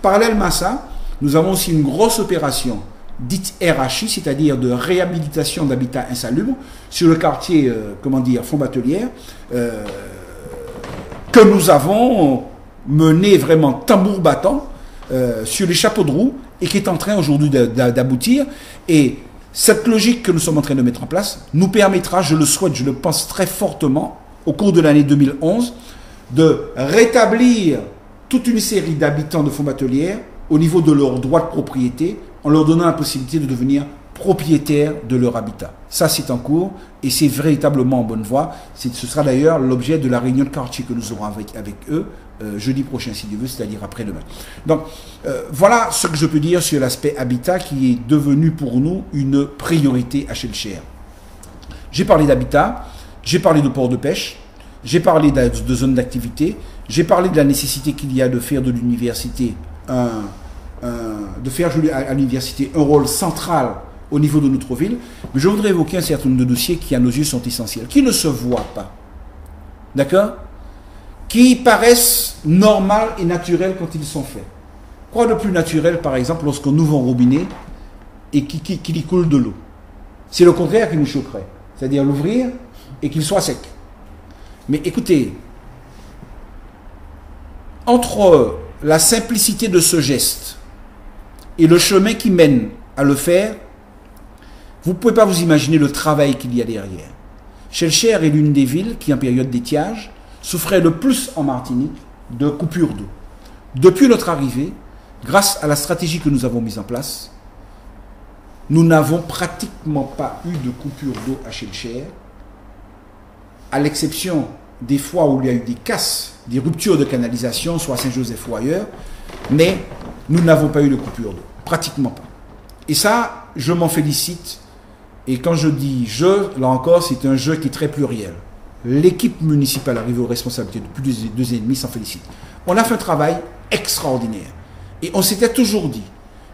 Parallèlement à ça, nous avons aussi une grosse opération dite RHI, c'est-à-dire de réhabilitation d'habitat insalubre sur le quartier, Font-Batelière, que nous avons mené vraiment tambour battant sur les chapeaux de roue et qui est en train aujourd'hui d'aboutir. Et cette logique que nous sommes en train de mettre en place nous permettra, je le souhaite, je le pense très fortement, au cours de l'année 2011, de rétablir toute une série d'habitants de Font-Batelière au niveau de leurs droits de propriété, en leur donnant la possibilité de devenir propriétaires de leur habitat. Ça, c'est en cours et c'est véritablement en bonne voie. Ce sera d'ailleurs l'objet de la réunion de quartier que nous aurons avec eux jeudi prochain, si Dieu veut, c'est-à-dire après-demain. Donc, voilà ce que je peux dire sur l'aspect habitat qui est devenu pour nous une priorité à Shellshare. J'ai parlé d'habitat, j'ai parlé de port de pêche, j'ai parlé de zones d'activité, j'ai parlé de la nécessité qu'il y a de faire de l'université de faire jouer à l'université un rôle central au niveau de notre ville, mais je voudrais évoquer un certain nombre de dossiers qui, à nos yeux, sont essentiels, qui ne se voient pas, d'accord, qui paraissent normaux et naturels quand ils sont faits. Quoi de plus naturel, par exemple, lorsqu'on ouvre un robinet et qu'il y coule de l'eau? C'est le contraire qui nous choquerait, c'est-à-dire l'ouvrir et qu'il soit sec. Mais écoutez, entre la simplicité de ce geste et le chemin qui mène à le faire, vous ne pouvez pas vous imaginer le travail qu'il y a derrière. Shellshare est l'une des villes qui, en période d'étiage, souffrait le plus en Martinique de coupures d'eau. Depuis notre arrivée, grâce à la stratégie que nous avons mise en place, nous n'avons pratiquement pas eu de coupure d'eau à Shellshare, à l'exception des fois où il y a eu des casses, des ruptures de canalisation, soit à Saint-Joseph ou ailleurs, mais nous n'avons pas eu de coupure d'eau, pratiquement pas. Et ça, je m'en félicite. Et quand je dis je, là encore, c'est un jeu qui est très pluriel. L'équipe municipale arrivée aux responsabilités depuis 2 ans et demi s'en félicite. On a fait un travail extraordinaire. Et on s'était toujours dit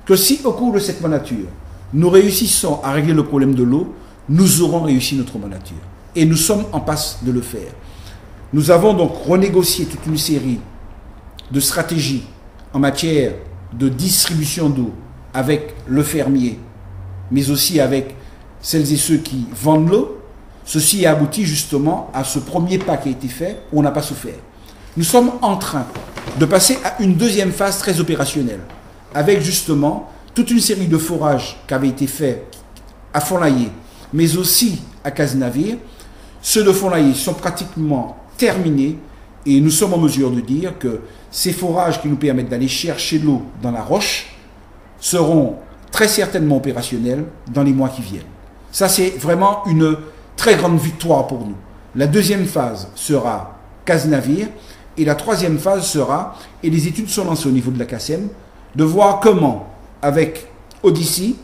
que si au cours de cette mandature, nous réussissons à régler le problème de l'eau, nous aurons réussi notre mandature. Et nous sommes en passe de le faire. Nous avons donc renégocié toute une série de stratégies en matière de distribution d'eau avec le fermier, mais aussi avec celles et ceux qui vendent l'eau. Ceci a abouti justement à ce premier pas qui a été fait, où on n'a pas souffert. Nous sommes en train de passer à une deuxième phase très opérationnelle, avec justement toute une série de forages qui avaient été faits à Font-Layé, mais aussi à Cazenavire. Ceux de Font-Layé sont pratiquement terminés et nous sommes en mesure de dire que ces forages qui nous permettent d'aller chercher l'eau dans la roche seront très certainement opérationnels dans les mois qui viennent. Ça, c'est vraiment une très grande victoire pour nous. La deuxième phase sera Cazenavire et la troisième phase sera, et les études sont lancées au niveau de la CACEM, de voir comment, avec Odyssey,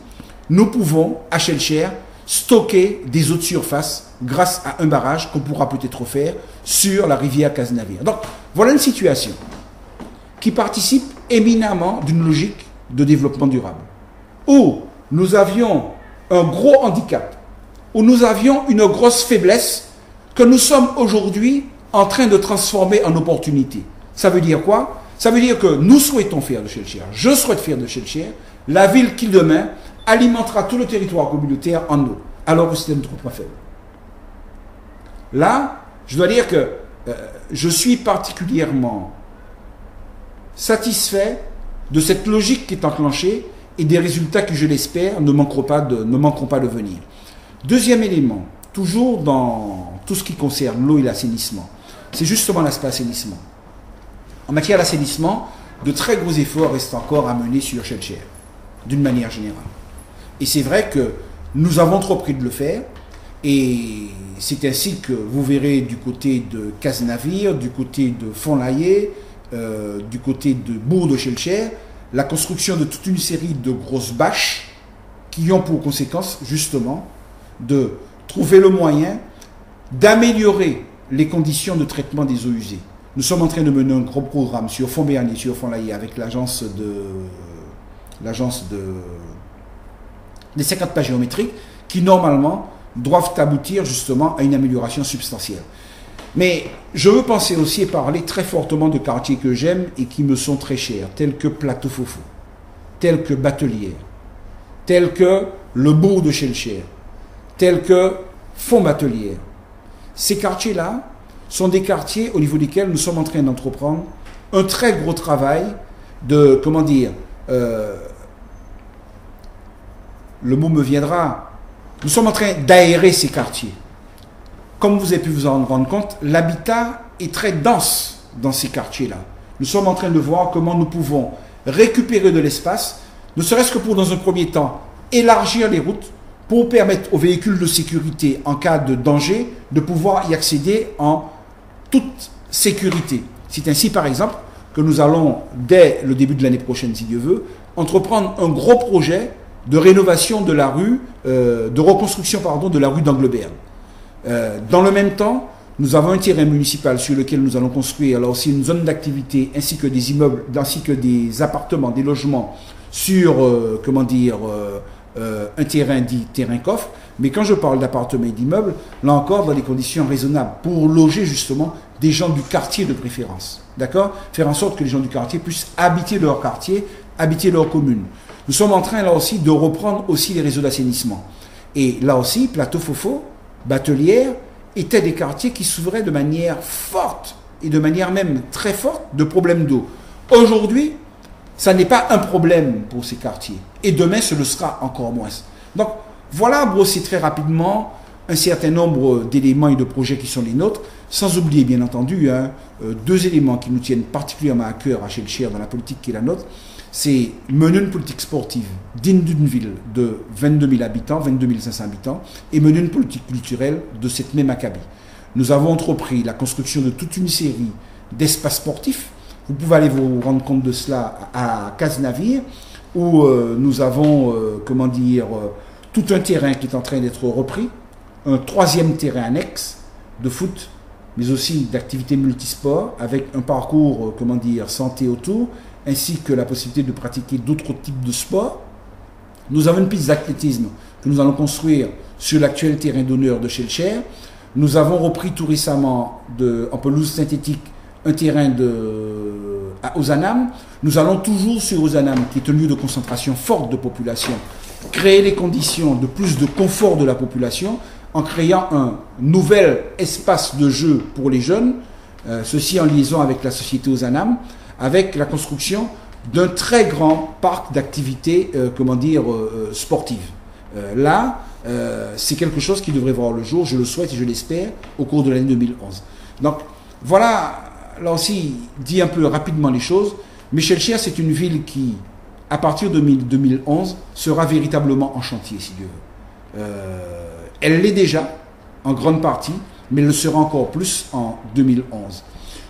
nous pouvons, à Shellshare, stocker des eaux de surface grâce à un barrage qu'on pourra peut-être faire sur la rivière Cazenavire. Donc, voilà une situation qui participe éminemment d'une logique de développement durable, où nous avions un gros handicap, où nous avions une grosse faiblesse que nous sommes aujourd'hui en train de transformer en opportunité. Ça veut dire quoi? Ça veut dire que nous souhaitons faire de Shellshare, je souhaite faire de Shellshare, la ville qui demain alimentera tout le territoire communautaire en eau, alors que c'est un trop faible. Là, je dois dire que je suis particulièrement satisfait de cette logique qui est enclenchée et des résultats qui, je l'espère, ne manqueront pas de venir. Deuxième élément, toujours dans tout ce qui concerne l'eau et l'assainissement, c'est justement l'aspect assainissement. En matière d'assainissement, de très gros efforts restent encore à mener sur Shellshare, d'une manière générale. Et c'est vrai que nous avons entrepris de le faire, et c'est ainsi que vous verrez du côté de Cazenavire, du côté de Font-Layé, du côté de Bourg de Shellshare, la construction de toute une série de grosses bâches qui ont pour conséquence justement de trouver le moyen d'améliorer les conditions de traitement des eaux usées. Nous sommes en train de mener un gros programme sur Font-Béarn et sur Font-Layé avec l'agence des 50 pas géométriques qui normalement doivent aboutir justement à une amélioration substantielle. Mais je veux penser aussi et parler très fortement de quartiers que j'aime et qui me sont très chers, tels que Plateau Fofo, tels que Batelière, tels que le bourg de Chelcher, tels que Font-Batelière. Ces quartiers-là sont des quartiers au niveau desquels nous sommes en train d'entreprendre un très gros travail de, comment dire, le mot me viendra, nous sommes en train d'aérer ces quartiers. Comme vous avez pu vous en rendre compte, l'habitat est très dense dans ces quartiers-là. Nous sommes en train de voir comment nous pouvons récupérer de l'espace, ne serait-ce que pour, dans un premier temps, élargir les routes pour permettre aux véhicules de sécurité, en cas de danger, de pouvoir y accéder en toute sécurité. C'est ainsi, par exemple, que nous allons, dès le début de l'année prochaine, si Dieu veut, entreprendre un gros projet de rénovation de la rue, de reconstruction, pardon, de la rue d'Angleberg. Dans le même temps, nous avons un terrain municipal sur lequel nous allons construire là aussi une zone d'activité ainsi que des immeubles, ainsi que des appartements, des logements sur, comment dire, un terrain dit terrain coffre. Mais quand je parle d'appartements et d'immeubles, là encore dans des conditions raisonnables pour loger justement des gens du quartier de préférence. D'accord? Faire en sorte que les gens du quartier puissent habiter leur quartier, habiter leur commune. Nous sommes en train là aussi de reprendre aussi les réseaux d'assainissement. Et là aussi, Plateau Fofo, Batelière étaient des quartiers qui souffraient de manière forte et de manière même très forte de problèmes d'eau. Aujourd'hui, ça n'est pas un problème pour ces quartiers. Et demain, ce le sera encore moins. Donc, voilà brossé très rapidement un certain nombre d'éléments et de projets qui sont les nôtres, sans oublier bien entendu deux éléments qui nous tiennent particulièrement à cœur à Chelcher dans la politique qui est la nôtre. C'est mener une politique sportive digne d'une ville de 22 000 habitants, 22 500 habitants, et mener une politique culturelle de cette même acabit. Nous avons entrepris la construction de toute une série d'espaces sportifs. Vous pouvez aller vous rendre compte de cela à Cazenavire, où nous avons, comment dire, tout un terrain qui est en train d'être repris, un troisième terrain annexe de foot, mais aussi d'activités multisports, avec un parcours, comment dire, santé autour, ainsi que la possibilité de pratiquer d'autres types de sports. Nous avons une piste d'athlétisme que nous allons construire sur l'actuel terrain d'honneur de Chelcher. Nous avons repris tout récemment, en pelouse synthétique, un terrain à Ozanam. Nous allons toujours sur Ozanam, qui est un lieu de concentration forte de population, créer les conditions de plus de confort de la population en créant un nouvel espace de jeu pour les jeunes, ceci en liaison avec la société Ozanam, avec la construction d'un très grand parc d'activités, sportives. Là, c'est quelque chose qui devrait voir le jour, je le souhaite et je l'espère, au cours de l'année 2011. Donc, voilà, là aussi, dit un peu rapidement les choses, mais Chelcher, c'est une ville qui, à partir de 2011, sera véritablement en chantier, si Dieu veut. Elle l'est déjà, en grande partie, mais elle le sera encore plus en 2011.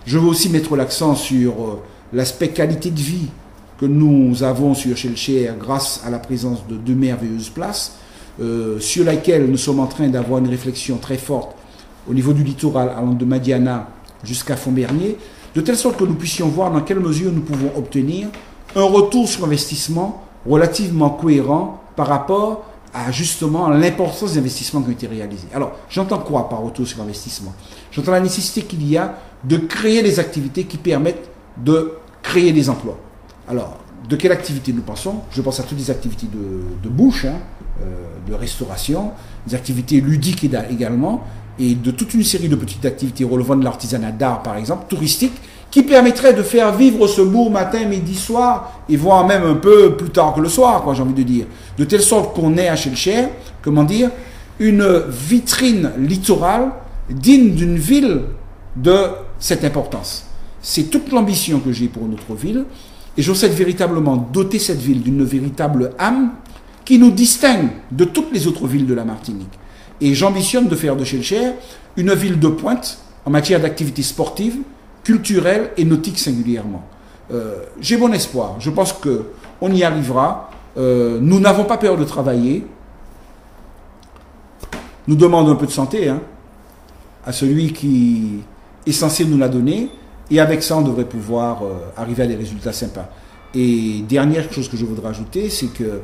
Je veux aussi mettre l'accent sur l'aspect qualité de vie que nous avons sur Chelcher grâce à la présence de deux merveilleuses places, sur laquelle nous sommes en train d'avoir une réflexion très forte au niveau du littoral, allant de Madiana jusqu'à Fontbernier, de telle sorte que nous puissions voir dans quelle mesure nous pouvons obtenir un retour sur investissement relativement cohérent par rapport à justement l'importance des investissements qui ont été réalisés. Alors, j'entends quoi par retour sur investissement? J'entends la nécessité qu'il y a de créer des activités qui permettent de créer des emplois. Alors, de quelle activité nous pensons? Je pense à toutes les activités de bouche, de restauration, des activités ludiques également, et de toute une série de petites activités relevant de l'artisanat d'art, par exemple, touristique, qui permettraient de faire vivre ce bourg matin, midi, soir, et voire même un peu plus tard que le soir, j'ai envie de dire. De telle sorte qu'on ait à Chelcher, comment dire, une vitrine littorale digne d'une ville de cette importance. C'est toute l'ambition que j'ai pour notre ville, et je souhaite véritablement doter cette ville d'une véritable âme qui nous distingue de toutes les autres villes de la Martinique. Et j'ambitionne de faire de Chelcher une ville de pointe en matière d'activités sportives, culturelles et nautiques singulièrement. J'ai bon espoir. Je pense qu'on y arrivera. Nous n'avons pas peur de travailler. Nous demandons un peu de santé à celui qui est censé nous la donner. Et avec ça, on devrait pouvoir arriver à des résultats sympas. Et dernière chose que je voudrais ajouter, c'est que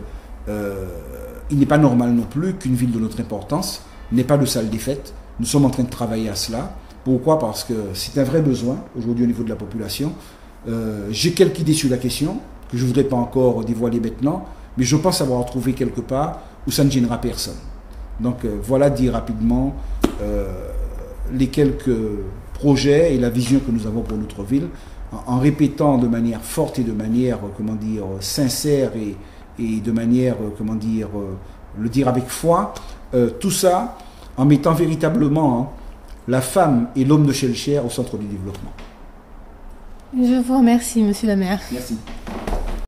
il n'est pas normal non plus qu'une ville de notre importance n'ait pas de salle des fêtes. Nous sommes en train de travailler à cela. Pourquoi? Parce que c'est un vrai besoin aujourd'hui au niveau de la population. J'ai quelques idées sur la question que je ne voudrais pas encore dévoiler maintenant, mais je pense avoir trouvé quelque part où ça ne gênera personne. Donc voilà dire rapidement les quelques projets et la vision que nous avons pour notre ville, en répétant de manière forte et de manière, comment dire, sincère et de manière, comment dire, le dire avec foi, tout ça en mettant véritablement la femme et l'homme de Schellcher au centre du développement. Je vous remercie, monsieur le maire. Merci.